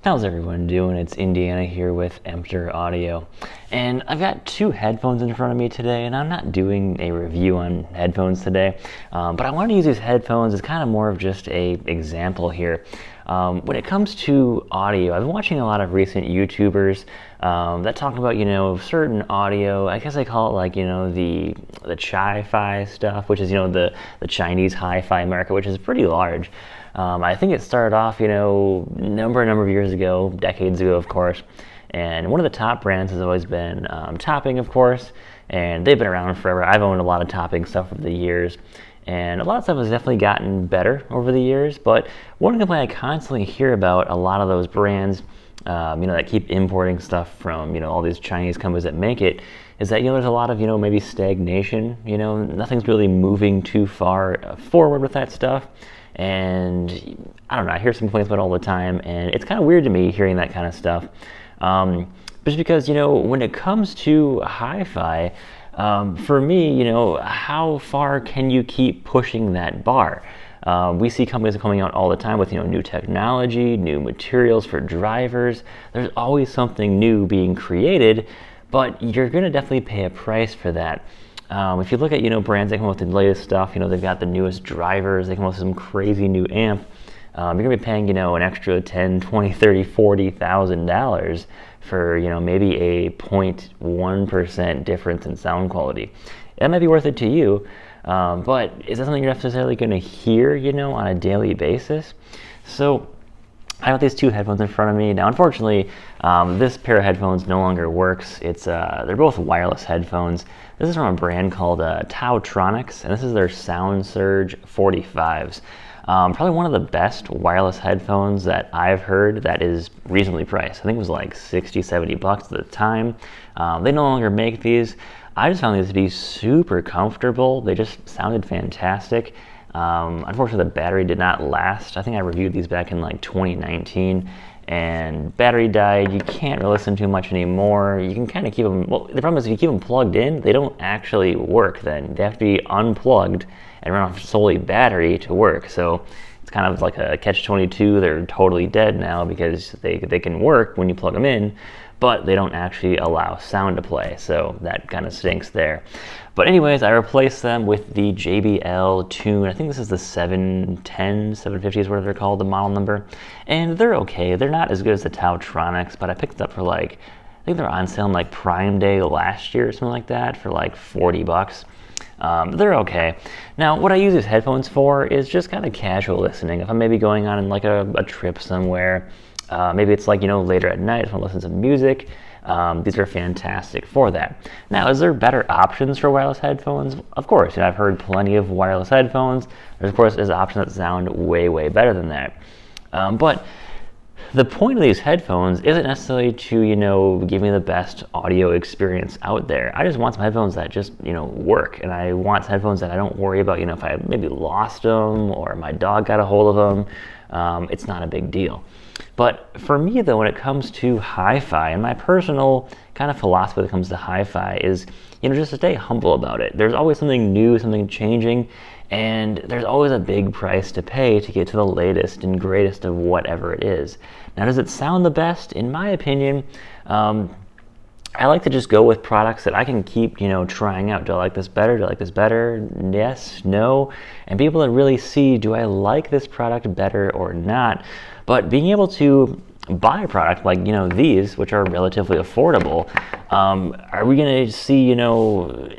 How's everyone doing? It's Indiana here with Emptoraudio, and I've got two headphones in front of me today, and I'm not doing a review on headphones today, but I want to use these headphones as kind of more of just a example here. When it comes to audio, I've been watching a lot of recent YouTubers that talk about, certain audio. I guess I call it like, the chi-fi stuff, which is, the Chinese hi-fi market, which is pretty large. I think it started off, number of years ago, decades ago, of course. And one of the top brands has always been Topping, of course. And they've been around forever. I've owned a lot of Topping stuff over the years. And a lot of stuff has definitely gotten better over the years. But one complaint I constantly hear about a lot of those brands, that keep importing stuff from, all these Chinese companies that make it, is that, there's a lot of, maybe stagnation. Nothing's really moving too far forward with that stuff. And I don't know, I hear some complaints about it all the time, and it's kind of weird to me hearing that kind of stuff. Just because, when it comes to hi-fi, for me, how far can you keep pushing that bar? We see companies coming out all the time with, new technology, new materials for drivers. There's always something new being created, but you're going to definitely pay a price for that. If you look at, brands that come up with the latest stuff, they've got the newest drivers, they come up with some crazy new amp. You're going to be paying, an extra $10, $20, $30, $40,000 for, maybe a 0.1% difference in sound quality. That might be worth it to you, but is that something you're necessarily going to hear, on a daily basis? So I have these two headphones in front of me. Now, unfortunately, this pair of headphones no longer works. They're both wireless headphones. This is from a brand called Tautronics, and this is their Sound Surge 45s. Probably one of the best wireless headphones that I've heard that is reasonably priced. I think it was like 60, 70 bucks at the time. They no longer make these. I just found these to be super comfortable. They just sounded fantastic. Unfortunately, the battery did not last. I think I reviewed these back in like 2019, and battery died. You can't really listen to much anymore. You can kind of keep them, well, the problem is if you keep them plugged in, they don't actually work then. They have to be unplugged and run off solely battery to work. So it's kind of like a catch-22. They're totally dead now because they can work when you plug them in, but they don't actually allow sound to play, so that kind of stinks there. But anyways, I replaced them with the JBL Tune. I think this is the 710, 750 is what they're called, the model number. And they're okay. They're not as good as the Tautronics, but I picked it up for I think they're on sale on like Prime Day last year or something like that for like 40 bucks. They're okay. Now, what I use these headphones for is just kind of casual listening. If I'm maybe going on like a trip somewhere, maybe it's like, later at night, if I want to listen to music, these are fantastic for that. Now, is there better options for wireless headphones? Of course, I've heard plenty of wireless headphones. There's, of course, options that sound way, way better than that. But the point of these headphones isn't necessarily to, give me the best audio experience out there. I just want some headphones that just, work. And I want headphones that I don't worry about, if I maybe lost them or my dog got a hold of them. It's not a big deal. But for me, though, when it comes to hi-fi, and my personal kind of philosophy when it comes to hi-fi is, just to stay humble about it. There's always something new, something changing, and there's always a big price to pay to get to the latest and greatest of whatever it is. Now, does it sound the best? In my opinion, I like to just go with products that I can keep, trying out. Do I like this better? Do I like this better? Yes, no. And be able to really see, do I like this product better or not? But being able to buy a product like, these, which are relatively affordable, are we going to see,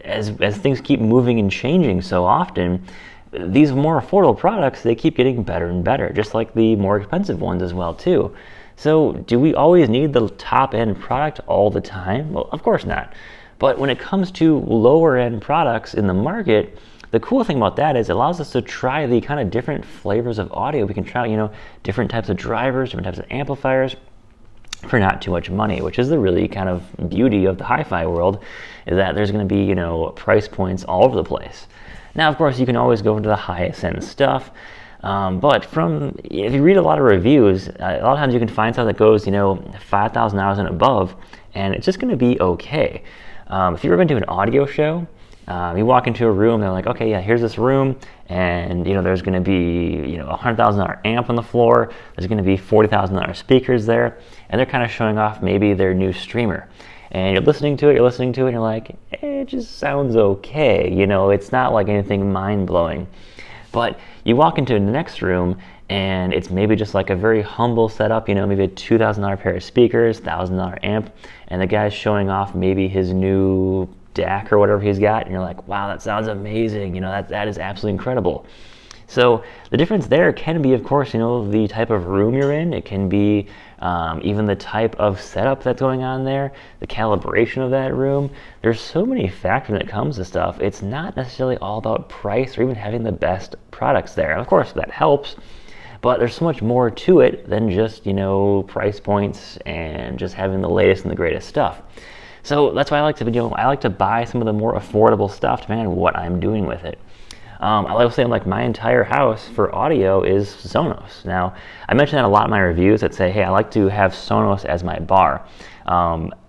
as things keep moving and changing so often, these more affordable products, they keep getting better and better, just like the more expensive ones as well, too. So do we always need the top-end product all the time? Well, of course not. But when it comes to lower-end products in the market, the cool thing about that is it allows us to try the kind of different flavors of audio. We can try, different types of drivers, different types of amplifiers for not too much money, which is the really kind of beauty of the hi-fi world, is that there's going to be, price points all over the place. Now, of course, you can always go into the highest end stuff. But if you read a lot of reviews, a lot of times you can find stuff that goes, $5,000 and above, and it's just going to be okay. If you've ever been to an audio show, You walk into a room, they're like, okay, yeah, here's this room, and there's going to be a $100,000 amp on the floor. There's going to be $40,000 speakers there, and they're kind of showing off maybe their new streamer. And you're listening to it, and you're like, it just sounds okay. It's not like anything mind-blowing. But you walk into the next room, and it's maybe just like a very humble setup, maybe a $2,000 pair of speakers, $1,000 amp, and the guy's showing off maybe his new DAC or whatever he's got, and you're like, wow, that sounds amazing, that is absolutely incredible. So the difference there can be, of course, the type of room you're in. It can be even the type of setup that's going on there, the calibration of that room. There's so many factors when it comes to stuff. It's not necessarily all about price or even having the best products there. Of course, that helps, but there's so much more to it than just, price points and just having the latest and the greatest stuff. So that's why I like to buy some of the more affordable stuff depending on what I'm doing with it. I like to say my entire house for audio is Sonos. Now, I mentioned that a lot in my reviews that say, hey, I like to have Sonos as my bar.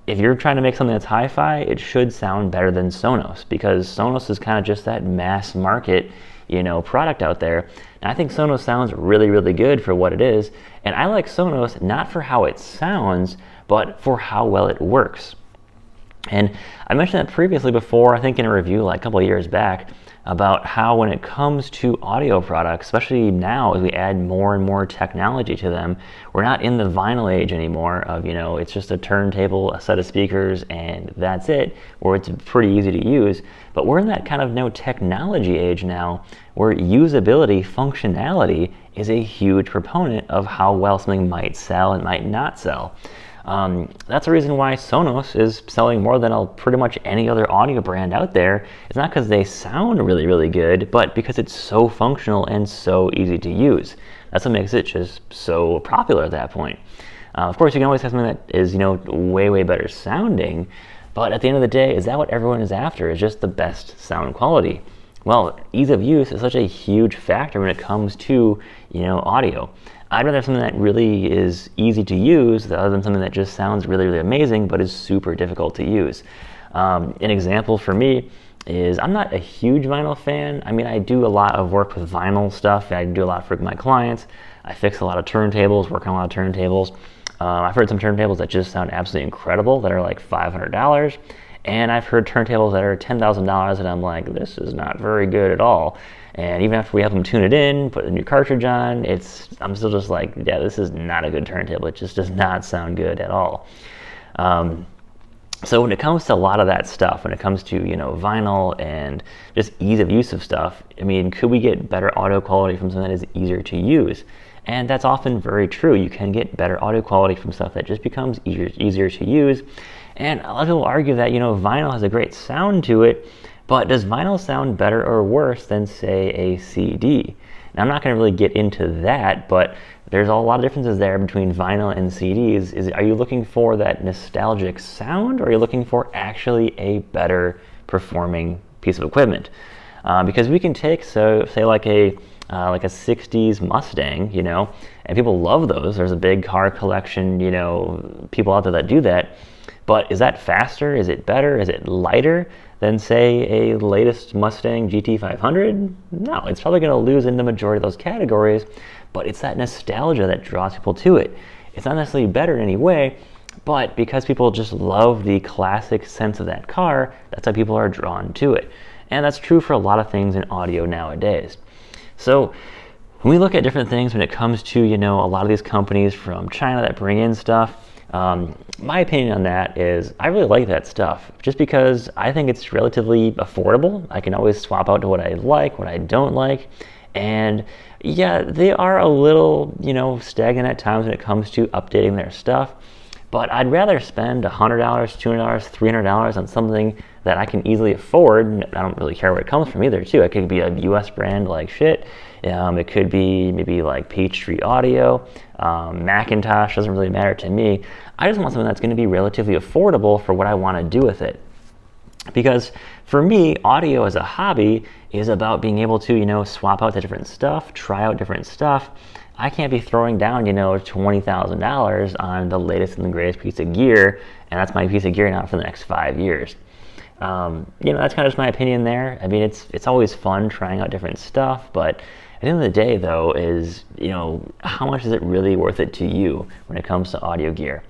If you're trying to make something that's hi-fi, it should sound better than Sonos, because Sonos is kind of just that mass market, product out there. And I think Sonos sounds really, really good for what it is. And I like Sonos not for how it sounds, but for how well it works. And I mentioned that previously before, I think in a review like a couple of years back, about how when it comes to audio products, especially now as we add more and more technology to them, we're not in the vinyl age anymore of, it's just a turntable, a set of speakers, and that's it, where it's pretty easy to use. But we're in that kind of technology age now where usability, functionality is a huge proponent of how well something might sell and might not sell. That's the reason why Sonos is selling more than pretty much any other audio brand out there. It's not because they sound really, really good, but because it's so functional and so easy to use. That's what makes it just so popular at that point. Of course, you can always have something that is, way, way better sounding, but at the end of the day, is that what everyone is after? Is just the best sound quality? Well, ease of use is such a huge factor when it comes to, audio. I'd rather have something that really is easy to use rather than something that just sounds really, really amazing but is super difficult to use. An example for me is I'm not a huge vinyl fan. I mean, I do a lot of work with vinyl stuff. I do a lot for my clients. I fix a lot of turntables, work on a lot of turntables. I've heard some turntables that just sound absolutely incredible that are like $500. And I've heard turntables that are $10,000 and I'm like, this is not very good at all. And even after we have them tune it in, put a new cartridge on, I'm still just like, yeah, this is not a good turntable. It just does not sound good at all. So when it comes to a lot of that stuff, when it comes to, vinyl and just ease of use of stuff, I mean, could we get better audio quality from something that is easier to use? And that's often very true. You can get better audio quality from stuff that just becomes easier to use. And a lot of people argue that, vinyl has a great sound to it, but does vinyl sound better or worse than, say, a CD? Now, I'm not going to really get into that, but there's a lot of differences there between vinyl and CDs. Are you looking for that nostalgic sound, or are you looking for actually a better performing piece of equipment? Because we can take, say like a 60s Mustang, and people love those. There's a big car collection, people out there that do that. But is that faster? Is it better? Is it lighter than, say, a latest Mustang GT500? No, it's probably going to lose in the majority of those categories, but it's that nostalgia that draws people to it. It's not necessarily better in any way, but because people just love the classic sense of that car, that's how people are drawn to it. And that's true for a lot of things in audio nowadays. So when we look at different things when it comes to, a lot of these companies from China that bring in stuff, my opinion on that is I really like that stuff just because I think it's relatively affordable. I can always swap out to what I like, what I don't like. And yeah, they are a little, stagnant at times when it comes to updating their stuff. But I'd rather spend $100, $200, $300 on something that I can easily afford. And I don't really care where it comes from either, too. It could be a US brand like shit. It could be maybe like Peachtree Audio, Macintosh, doesn't really matter to me. I just want something that's going to be relatively affordable for what I want to do with it. Because for me, audio as a hobby is about being able to, swap out to different stuff, try out different stuff. I can't be throwing down, $20,000 on the latest and the greatest piece of gear, and that's my piece of gear now for the next 5 years. That's kind of just my opinion there. I mean, it's always fun trying out different stuff, but at the end of the day, though, is, how much is it really worth it to you when it comes to audio gear?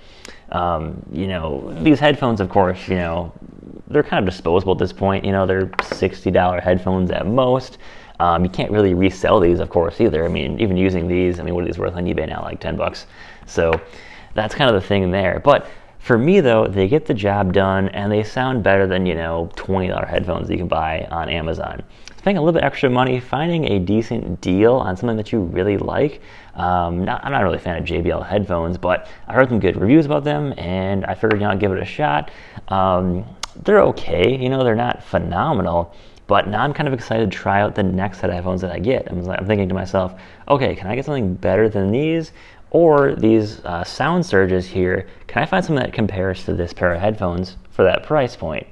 These headphones, of course, they're kind of disposable at this point. They're $60 headphones at most. You can't really resell these, of course, either. I mean, even using these, what are these worth on eBay now? Like $10. So that's kind of the thing there. But for me, though, they get the job done, and they sound better than, $20 headphones that you can buy on Amazon. Spending a little bit extra money, finding a decent deal on something that you really like. I'm not really a fan of JBL headphones, but I heard some good reviews about them, and I figured, I'd give it a shot. They're okay, they're not phenomenal, but now I'm kind of excited to try out the next set of headphones that I get. I'm thinking to myself, okay, can I get something better than these? Or these sound surges here, can I find something that compares to this pair of headphones for that price point?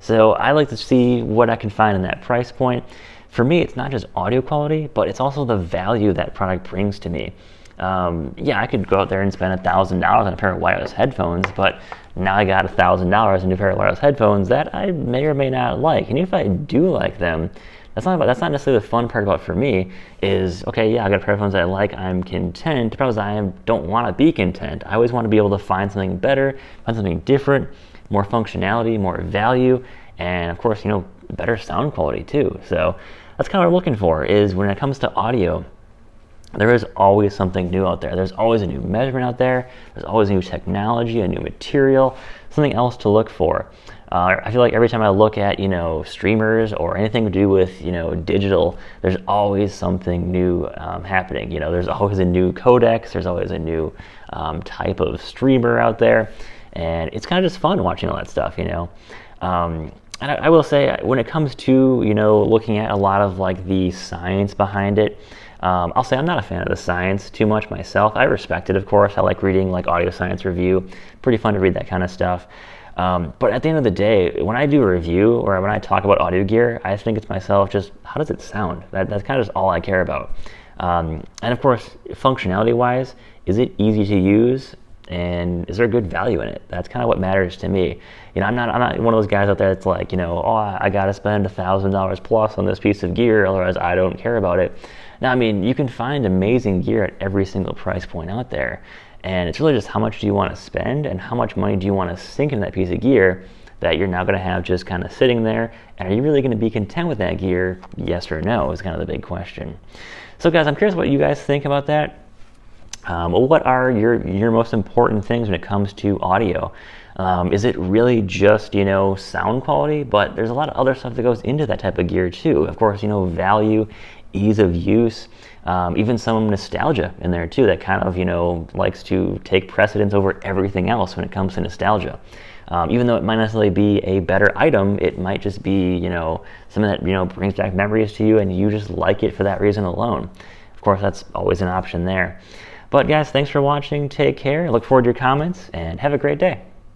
So I like to see what I can find in that price point. For me, it's not just audio quality, but it's also the value that product brings to me. I could go out there and spend $1,000 on a pair of wireless headphones, but now I got $1,000 in a pair of wireless headphones that I may or may not like. And if I do like them, that's not necessarily the fun part about for me is, okay, I got a pair of headphones that I like, I'm content. The problem is I don't want to be content. I always want to be able to find something better, find something different, more functionality, more value, and of course, better sound quality too. So that's kind of what I'm looking for, is when it comes to audio, there is always something new out there. There's always a new measurement out there. There's always new technology, a new material, something else to look for. I feel like every time I look at, streamers or anything to do with, digital, there's always something new happening. There's always a new codecs. There's always a new type of streamer out there. And it's kind of just fun watching all that stuff, And I will say, when it comes to, looking at a lot of like the science behind it, I'll say I'm not a fan of the science too much myself. I respect it, of course. I like reading like audio science review. Pretty fun to read that kind of stuff. But at the end of the day, when I do a review or when I talk about audio gear, I think it's myself, just how does it sound? That's kind of just all I care about. And of course, functionality-wise, is it easy to use? And is there good value in it? That's kind of what matters to me. I'm not one of those guys out there that's like, I got to spend $1,000 plus on this piece of gear, otherwise I don't care about it. Now, you can find amazing gear at every single price point out there. And it's really just how much do you want to spend and how much money do you want to sink in that piece of gear that you're now going to have just kind of sitting there. And are you really going to be content with that gear? Yes or no is kind of the big question. So guys, I'm curious what you guys think about that. What are your most important things when it comes to audio? Is it really just, sound quality? But there's a lot of other stuff that goes into that type of gear too. Of course, value, ease of use, even some nostalgia in there too that kind of, likes to take precedence over everything else when it comes to nostalgia. Even though it might not necessarily be a better item, it might just be, something that, brings back memories to you and you just like it for that reason alone. Of course, that's always an option there. But guys, thanks for watching. Take care. I look forward to your comments and have a great day.